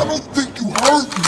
I don't think you heard me.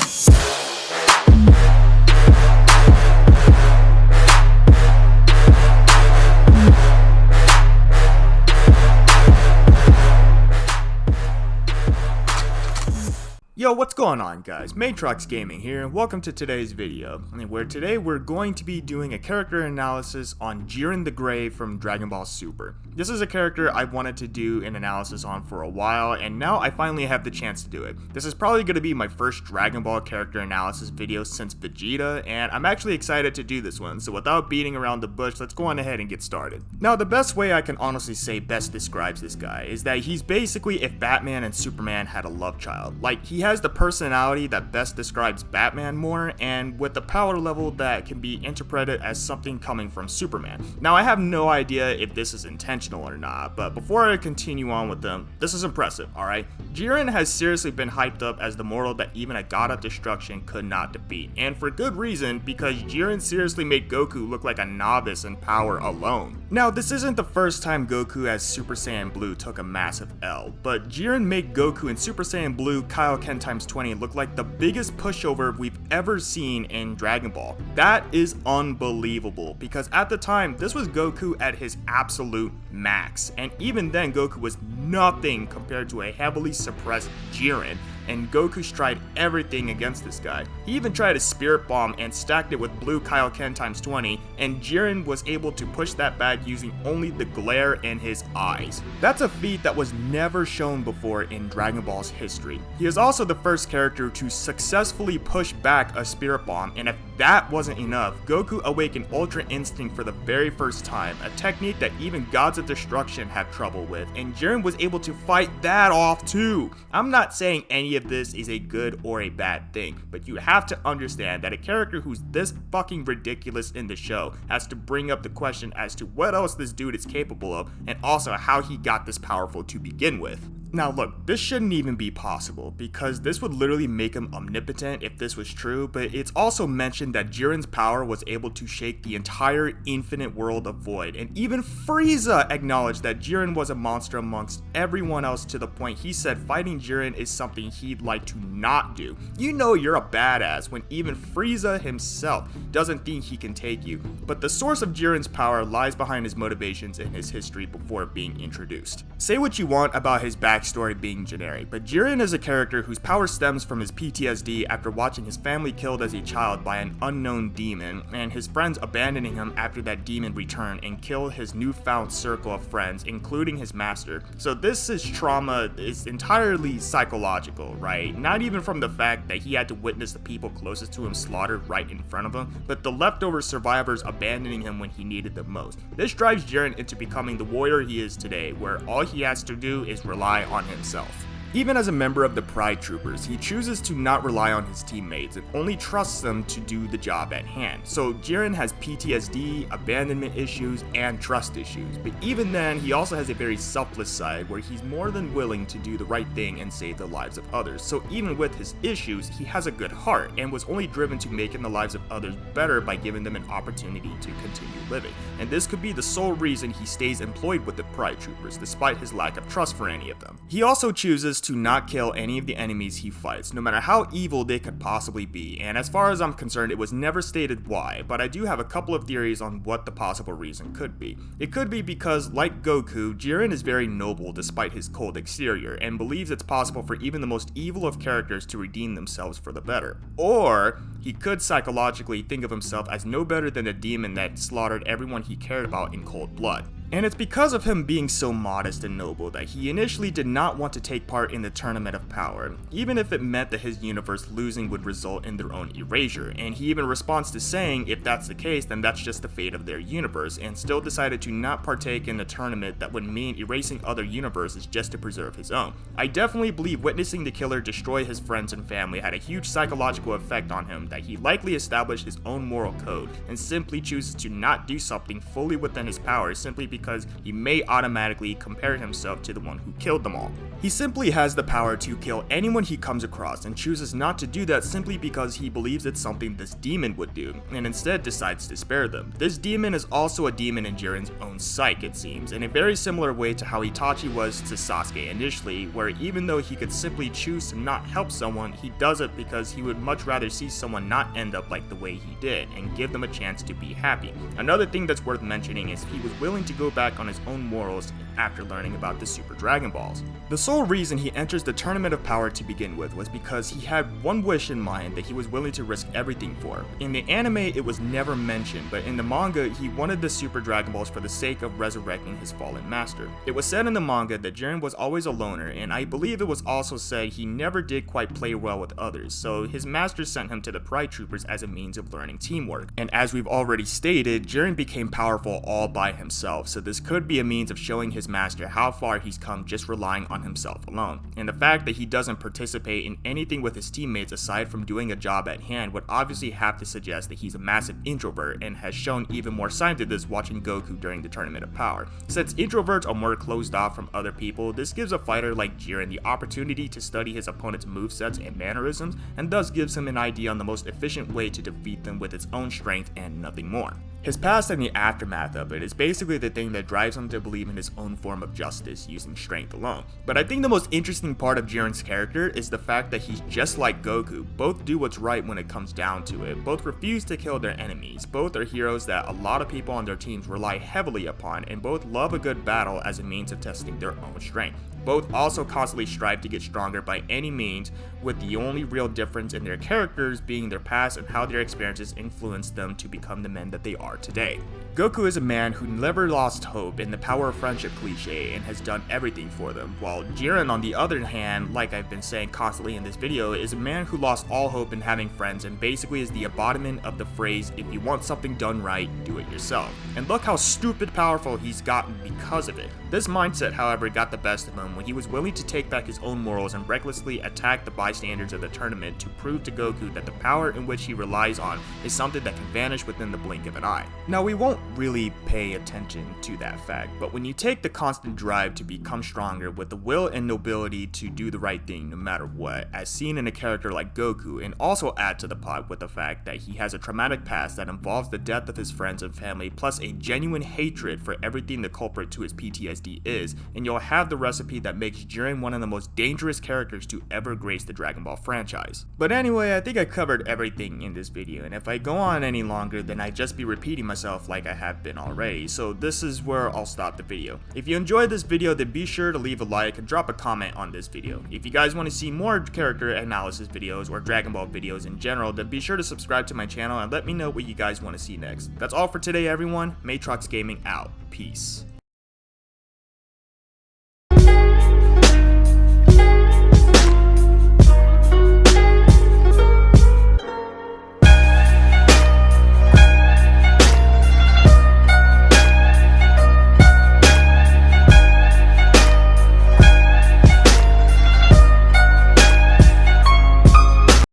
Yo, what's going on guys? Matrox Gaming here, and welcome to today's video, where today we're going to be doing a character analysis on Jiren the Grey from Dragon Ball Super. This is a character I've wanted to do an analysis on for a while, and now I finally have the chance to do it. This is probably going to be my first Dragon Ball character analysis video since Vegeta, and I'm actually excited to do this one, so without beating around the bush, let's go on ahead and get started. Now, the best way I can honestly say best describes this guy is that he's basically if Batman and Superman had a love child. Like, he has the personality that best describes Batman more, and with the power level that can be interpreted as something coming from Superman. Now, I have no idea if this is intentional or not, but before I continue on with them, this is impressive, alright? Jiren has seriously been hyped up as the mortal that even a god of destruction could not defeat, and for good reason, because Jiren seriously made Goku look like a novice in power alone. Now, this isn't the first time Goku as Super Saiyan Blue took a massive L, but Jiren made Goku in Super Saiyan Blue Kaioken times 20 look like the biggest pushover we've ever seen in Dragon Ball. That is unbelievable, because at the time, this was Goku at his absolute max, and even then Goku was nothing compared to a heavily suppressed Jiren, and Goku tried everything against this guy. He even tried a Spirit Bomb and stacked it with Blue Kaioken times 20, and Jiren was able to push that back using only the glare in his eyes. That's a feat that was never shown before in Dragon Ball's history. He is also the first character to successfully push back a Spirit Bomb, and if that wasn't enough, Goku awakened Ultra Instinct for the very first time, a technique that even gods of destruction have trouble with, and Jiren was able to fight that off too. I'm not saying any of this is a good or a bad thing, but you have to understand that a character who's this fucking ridiculous in the show has to bring up the question as to what else this dude is capable of, and also how he got this powerful to begin with. Now look, this shouldn't even be possible, because this would literally make him omnipotent if this was true, but it's also mentioned that Jiren's power was able to shake the entire infinite world of Void, and even Frieza acknowledged that Jiren was a monster amongst everyone else, to the point he said fighting Jiren is something he'd like to not do. You know you're a badass when even Frieza himself doesn't think he can take you, but the source of Jiren's power lies behind his motivations and his history before being introduced. Say what you want about his backstory being generic, but Jiren is a character whose power stems from his PTSD after watching his family killed as a child by an unknown demon, and his friends abandoning him after that demon returned and killed his newfound circle of friends, including his master. So this is trauma is entirely psychological, right? Not even from the fact that he had to witness the people closest to him slaughtered right in front of him, but the leftover survivors abandoning him when he needed them most. This drives Jiren into becoming the warrior he is today, where all he has to do is rely on himself. Even as a member of the Pride Troopers, he chooses to not rely on his teammates and only trusts them to do the job at hand. So Jiren has PTSD, abandonment issues, and trust issues, but even then, he also has a very selfless side where he's more than willing to do the right thing and save the lives of others. So even with his issues, he has a good heart and was only driven to making the lives of others better by giving them an opportunity to continue living. And this could be the sole reason he stays employed with the Pride Troopers, despite his lack of trust for any of them. He also chooses to not kill any of the enemies he fights, no matter how evil they could possibly be, and as far as I'm concerned, it was never stated why, but I do have a couple of theories on what the possible reason could be. It could be because, like Goku, Jiren is very noble despite his cold exterior, and believes it's possible for even the most evil of characters to redeem themselves for the better. Or, he could psychologically think of himself as no better than a demon that slaughtered everyone he cared about in cold blood. And it's because of him being so modest and noble that he initially did not want to take part in the Tournament of Power, even if it meant that his universe losing would result in their own erasure, and he even responds to saying if that's the case, then that's just the fate of their universe, and still decided to not partake in the tournament that would mean erasing other universes just to preserve his own. I definitely believe witnessing the killer destroy his friends and family had a huge psychological effect on him that he likely established his own moral code, and simply chooses to not do something fully within his power simply because because he may automatically compare himself to the one who killed them all. He simply has the power to kill anyone he comes across and chooses not to do that simply because he believes it's something this demon would do, and instead decides to spare them. This demon is also a demon in Jiren's own psyche, it seems, in a very similar way to how Itachi was to Sasuke initially, where even though he could simply choose to not help someone, he does it because he would much rather see someone not end up like the way he did, and give them a chance to be happy. Another thing that's worth mentioning is he was willing to go back on his own morals after learning about the Super Dragon Balls. The sole reason he enters the Tournament of Power to begin with was because he had one wish in mind that he was willing to risk everything for. In the anime, it was never mentioned, but in the manga, he wanted the Super Dragon Balls for the sake of resurrecting his fallen master. It was said in the manga that Jiren was always a loner, and I believe it was also said he never did quite play well with others, so his master sent him to the Pride Troopers as a means of learning teamwork. And as we've already stated, Jiren became powerful all by himself, so this could be a means of showing his master how far he's come just relying on himself alone. And the fact that he doesn't participate in anything with his teammates aside from doing a job at hand would obviously have to suggest that he's a massive introvert, and has shown even more signs of this watching Goku during the Tournament of Power. Since introverts are more closed off from other people, this gives a fighter like Jiren the opportunity to study his opponent's movesets and mannerisms, and thus gives him an idea on the most efficient way to defeat them with its own strength and nothing more. His past and the aftermath of it is basically the thing that drives him to believe in his own form of justice using strength alone. But I think the most interesting part of Jiren's character is the fact that he's just like Goku. Both do what's right when it comes down to it, both refuse to kill their enemies, both are heroes that a lot of people on their teams rely heavily upon, and both love a good battle as a means of testing their own strength. Both also constantly strive to get stronger by any means, with the only real difference in their characters being their past and how their experiences influenced them to become the men that they are today. Goku is a man who never lost hope in the power of friendship cliche and has done everything for them, while Jiren, on the other hand, like I've been saying constantly in this video, is a man who lost all hope in having friends and basically is the embodiment of the phrase, if you want something done right, do it yourself. And look how stupid powerful he's gotten because of it. This mindset, however, got the best of him when he was willing to take back his own morals and recklessly attack the bystanders of the tournament to prove to Goku that the power in which he relies on is something that can vanish within the blink of an eye. Now, we won't really pay attention to that fact, but when you take the constant drive to become stronger with the will and nobility to do the right thing no matter what, as seen in a character like Goku, and also add to the pot with the fact that he has a traumatic past that involves the death of his friends and family, plus a genuine hatred for everything the culprit to his PTSD is, and you'll have the recipe that makes Jiren one of the most dangerous characters to ever grace the Dragon Ball franchise. But anyway, I think I covered everything in this video, and if I go on any longer, then I'd just be repeating myself like I have been already, so this is where I'll stop the video. If you enjoyed this video, then be sure to leave a like and drop a comment on this video. If you guys want to see more character analysis videos or Dragon Ball videos in general, then be sure to subscribe to my channel and let me know what you guys want to see next. That's all for today, everyone. Matrox Gaming out. Peace.